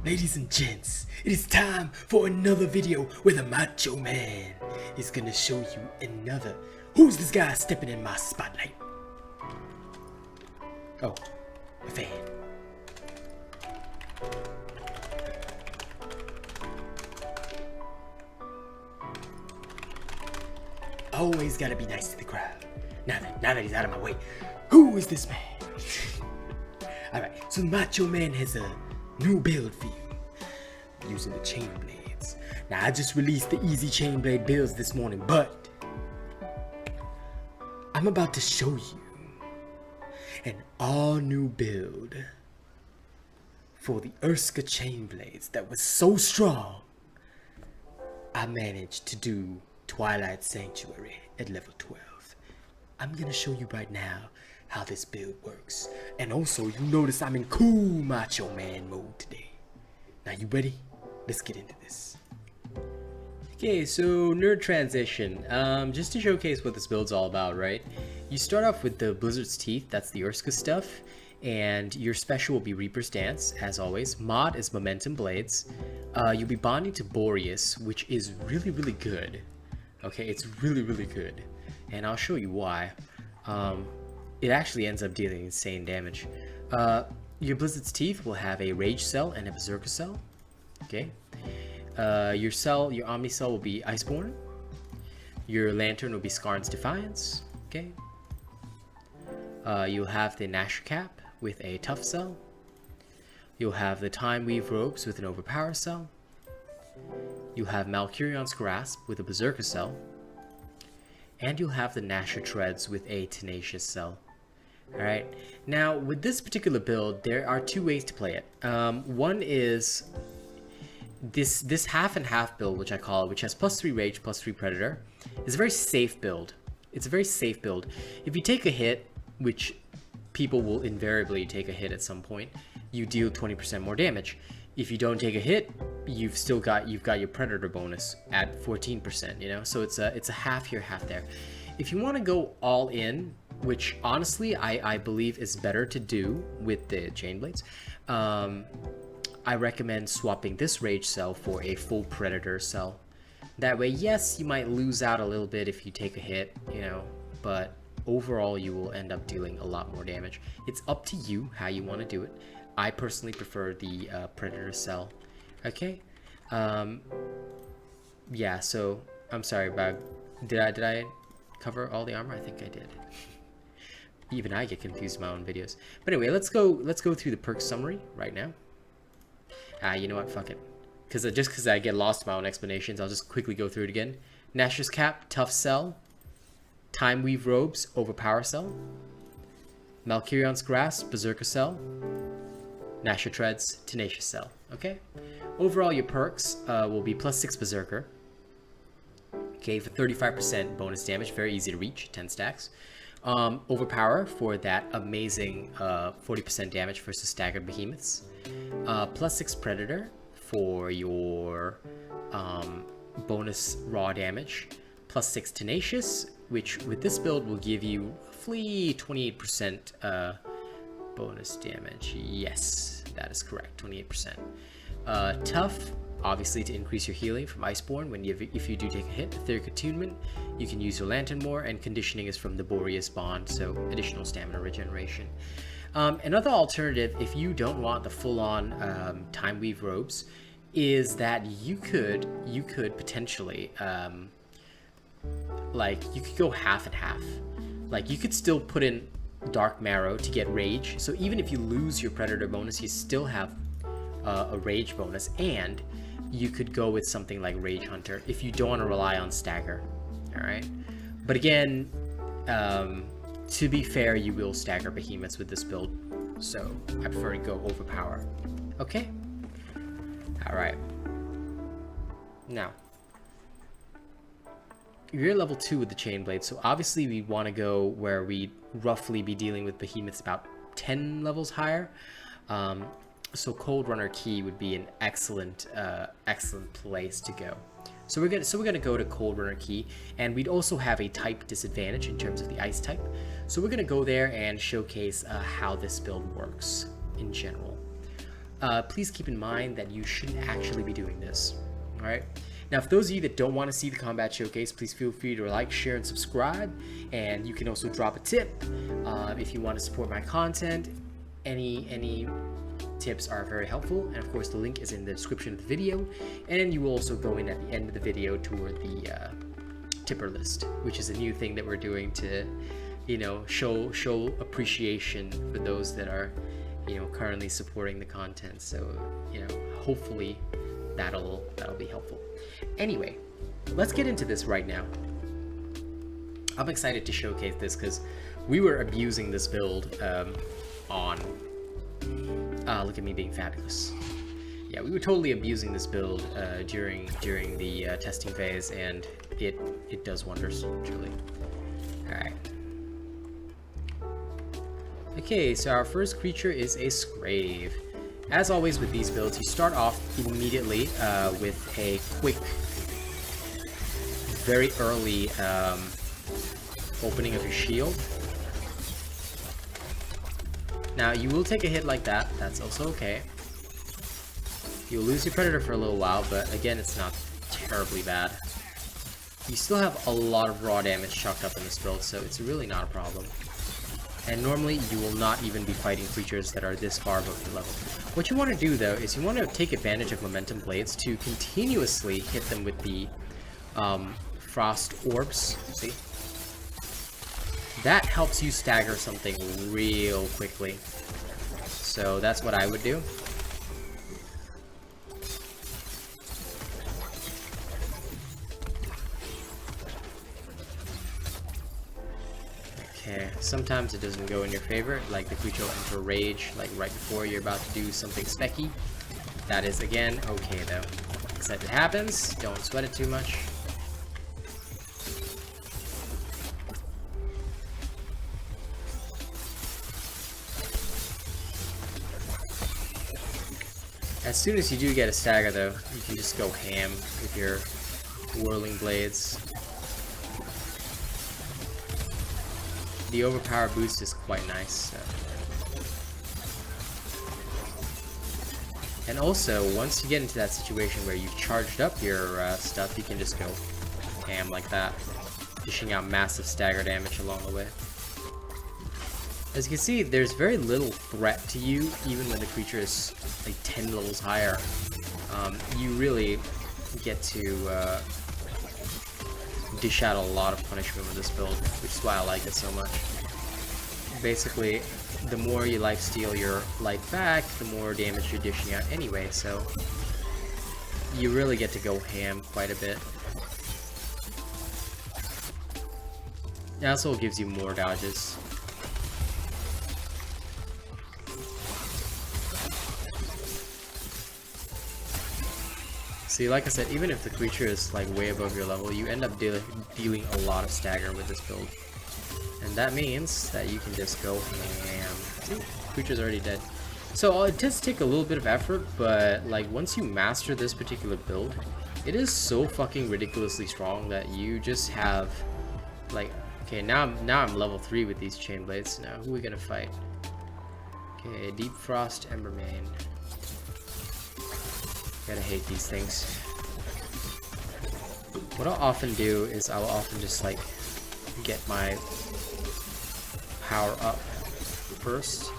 Ladies and gents, it is time for another video where the Macho Man is gonna show you another. Who's this guy stepping in my spotlight? Oh, a fan. Always gotta be nice to the crowd. Now that he's out of my way, who is this man? Alright, so Macho Man has a new build for you using the chain blades. Now I just released the easy chain blade builds this morning, but I'm about to show you an all new build for the Urska chain blades that was so strong I managed to do Twilight Sanctuary at level 12. I'm gonna show you right now how this build works. And also, you notice I'm in cool Macho Man mode today. Now you ready? Let's get into this. Okay, so nerd transition. Just to showcase what this build's all about, right? You start off with the Blizzard's Teeth, that's the Urska stuff. And your special will be Reaper's Dance, as always. Mod is Momentum Blades. You'll be bonding to Boreas, which is really, really good. Okay, it's really, really good. And I'll show you why. It actually ends up dealing insane damage. Your Blizzard's Teeth will have a Rage Cell and a Berserker Cell. Okay. Your Omni Cell will be Iceborne. Your Lantern will be Skarn's Defiance. Okay. You'll have the Nasher Cap with a Tough Cell. You'll have the Time Weave Robes with an Overpower Cell. You'll have Malkurion's Grasp with a Berserker Cell. And you'll have the Nasher Treads with a Tenacious Cell. Alright, now with this particular build, there are two ways to play it. One is this half and half build, which I call it, which has +3 Rage, +3 Predator. It's a very safe build. It's a very safe build. If you take a hit, which people will invariably take a hit at some point, you deal 20% more damage. If you don't take a hit, you've got your Predator bonus at 14%, you know? So it's a half here, half there. If you want to go all in, which honestly I believe is better to do with the chain blades, I recommend swapping this Rage Cell for a full Predator Cell. That way, yes, you might lose out a little bit if you take a hit, you know, but overall you will end up dealing a lot more damage. It's up to you how you want to do it. I personally prefer the Predator Cell. Okay, yeah. So I'm sorry, Bag. Did I cover all the armor? I think I did. Even I get confused in my own videos. But anyway, let's go through the perk summary right now. You know what? Fuck it. Because I get lost in my own explanations, I'll just quickly go through it again. Nasher's Cap, Tough Cell. Time Weave Robes, Overpower Cell. Malkurion's Grasp, Berserker Cell. Nasher Treads, Tenacious Cell. Okay? Overall, your perks will be +6 Berserker. Okay, for 35% bonus damage. Very easy to reach, 10 stacks. Overpower for that amazing 40% damage versus Staggered Behemoths. +6 Predator for your bonus raw damage. +6 Tenacious, which with this build will give you roughly 28% bonus damage. Yes, that is correct, 28%. Tough, obviously to increase your healing from Iceborne if you do take a hit. Etheric Attunement, you can use your Lantern more, and Conditioning is from the Boreas Bond, so additional stamina regeneration. Another alternative, if you don't want the full-on Time Weave Robes, is that you could potentially you could go half and half. Like, you could still put in Dark Marrow to get Rage, so even if you lose your Predator bonus, you still have a Rage bonus, and you could go with something like Rage Hunter if you don't want to rely on Stagger. Alright? But again, to be fair, you will stagger Behemoths with this build, so I prefer to go Overpower. Okay? Alright. Now, you're level 2 with the Chain Blade, so obviously we want to go where we roughly be dealing with Behemoths about 10 levels higher. So Cold Runner Key would be an excellent place to go. So we're gonna go to Cold Runner Key, and we'd also have a type disadvantage in terms of the ice type. So we're gonna go there and showcase how this build works in general. please keep in mind that you shouldn't actually be doing this. All right. Now, for those of you that don't want to see the combat showcase, please feel free to like, share, and subscribe. And you can also drop a tip if you want to support my content. Any tips are very helpful, and of course the link is in the description of the video, and you will also go in at the end of the video toward the tipper list, which is a new thing that we're doing to, you know, show appreciation for those that are, you know, currently supporting the content. So, you know, hopefully that'll be helpful. Anyway, let's get into this right now. I'm excited to showcase this because we were abusing this build on look at me being fabulous. Yeah, we were totally abusing this build during the testing phase, and it does wonders, truly. Alright. Okay, so our first creature is a Scrave. As always with these builds, you start off immediately with a quick, very early opening of your shield. Now, you will take a hit like that. That's also okay. You'll lose your Predator for a little while, but again, it's not terribly bad. You still have a lot of raw damage chalked up in this build, so it's really not a problem. And normally, you will not even be fighting creatures that are this far above your level. What you want to do, though, is you want to take advantage of Momentum Blades to continuously hit them with the Frost Orbs. See? That helps you stagger something real quickly. So that's what I would do. Okay, sometimes it doesn't go in your favor, like the creature will enter rage, like right before you're about to do something specky. That is, again, okay though. Except it happens, don't sweat it too much. As soon as you do get a stagger though, you can just go ham with your Whirling Blades. The overpower boost is quite nice. And also, once you get into that situation where you've charged up your stuff, you can just go ham like that, dishing out massive stagger damage along the way. As you can see, there's very little threat to you, even when the creature is like 10 levels higher. You really get to dish out a lot of punishment with this build, which is why I like it so much. Basically, the more you lifesteal your life back, the more damage you're dishing out anyway, so you really get to go ham quite a bit. It also gives you more dodges. See, like I said, even if the creature is like way above your level, you end up dealing a lot of stagger with this build. And that means that you can just go ham. See, creature's already dead. So it does take a little bit of effort, but like once you master this particular build, it is so fucking ridiculously strong that you just have like, okay, now I'm level 3 with these chain blades. Now who are we gonna fight? Okay, Deep Frost Embermane. Gotta hate these things. What I'll often do is I'll often just like get my power up first.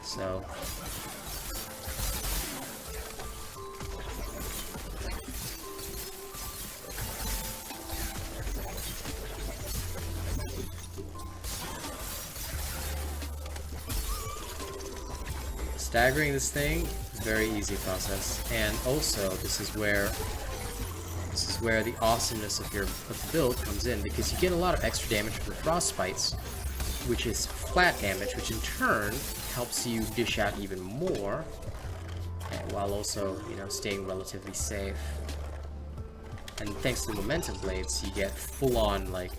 So staggering this thing is a very easy process, and also this is where the awesomeness of the build comes in, because you get a lot of extra damage from the frostbites, which is flat damage, which in turn helps you dish out even more, while also, you know, staying relatively safe. And thanks to the momentum blades, you get full on like,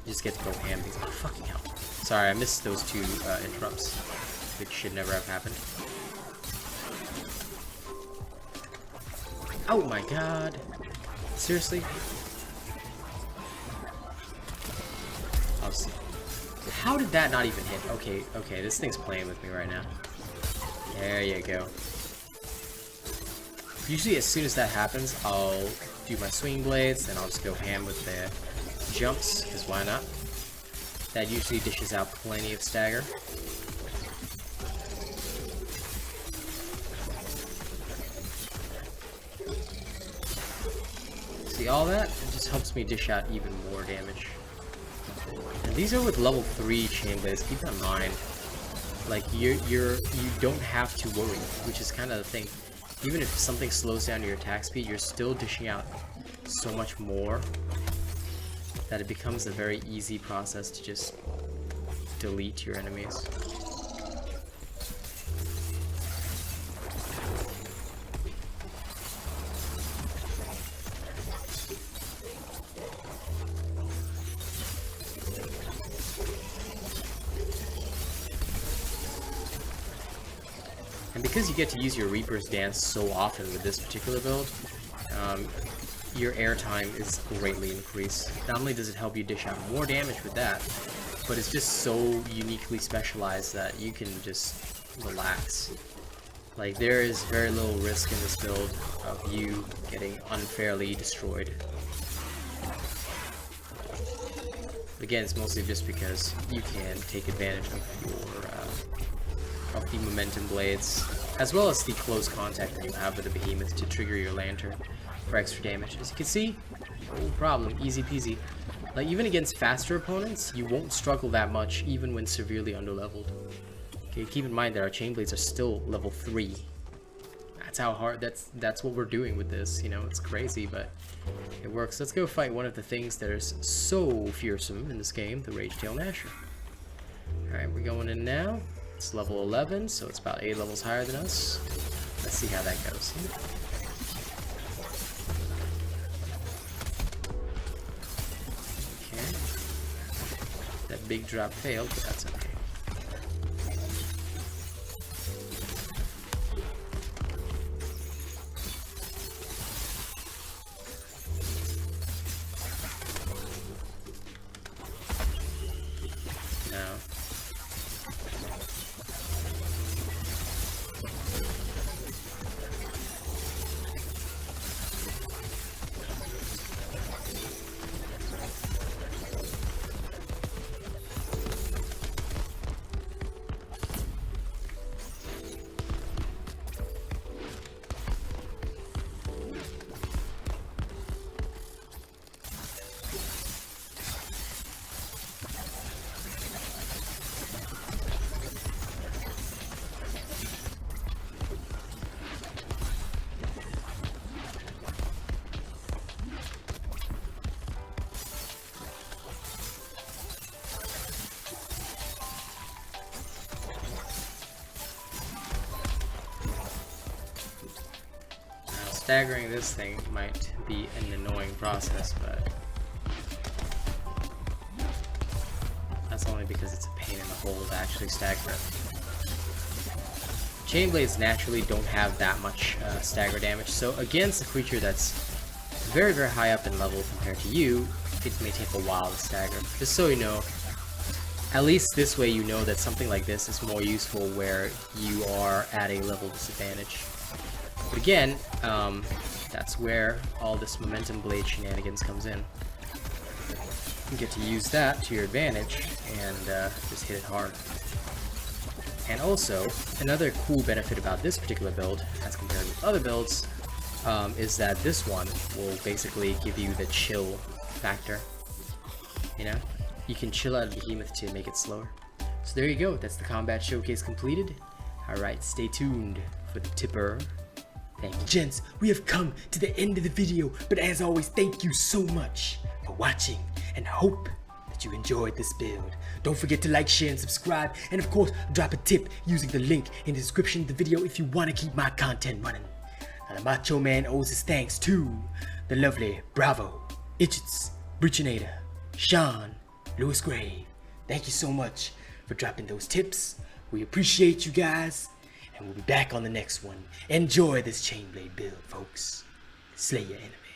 you just get to go ham. Oh fucking hell! Sorry, I missed those two interrupts, which should never have happened. Oh my god. Seriously? How did that not even hit? Okay, okay, this thing's playing with me right now. There you go. Usually as soon as that happens, I'll do my swing blades, and I'll just go ham with the jumps, because why not? That usually dishes out plenty of stagger. See all that? It just helps me dish out even more damage. And these are with level 3 chain blades, keep that in mind. Like, you don't have to worry, which is kind of the thing. Even if something slows down your attack speed, you're still dishing out so much more that it becomes a very easy process to just delete your enemies. And because you get to use your Reaper's Dance so often with this particular build, your airtime is greatly increased. Not only does it help you dish out more damage with that, but it's just so uniquely specialized that you can just relax. Like, there is very little risk in this build of you getting unfairly destroyed. Again, it's mostly just because you can take advantage of your of the momentum blades, as well as the close contact that you have with the behemoth to trigger your lantern for extra damage. As you can see, no problem, easy peasy. Like, even against faster opponents, you won't struggle that much, even when severely underleveled. Okay, keep in mind that our chain blades are still level 3. That's how hard, that's what we're doing with this, you know, it's crazy, but it works. Let's go fight one of the things that is so fearsome in this game, the Ragetail Gnasher. Alright, we're going in now. It's level 11, so it's about 8 levels higher than us. Let's see how that goes. Okay. That big drop failed, but that's okay. Now, staggering this thing might be an annoying process, but that's only because it's a pain in the hole to actually stagger it. Chain blades naturally don't have that much stagger damage, so against a creature that's very, very high up in level compared to you, it may take a while to stagger. Just so you know, at least this way you know that something like this is more useful where you are at a level disadvantage. But again, that's where all this momentum blade shenanigans comes in. You get to use that to your advantage and just hit it hard. And also, another cool benefit about this particular build, as compared with other builds, is that this one will basically give you the chill factor. You know, you can chill out a behemoth to make it slower. So there you go, that's the combat showcase completed. Alright, stay tuned for the tipper. Thank you, gents. We have come to the end of the video, but as always, thank you so much for watching, and hope that you enjoyed this build. Don't forget to like, share, and subscribe, and of course, drop a tip using the link in the description of the video if you want to keep my content running. Now, the Macho Man owes his thanks to the lovely Bravo, Itchits, Breachinator, Sean, Lewis Gray. Thank you so much for dropping those tips. We appreciate you guys. And we'll be back on the next one. Enjoy this Chainblade build, folks. Slay your enemy.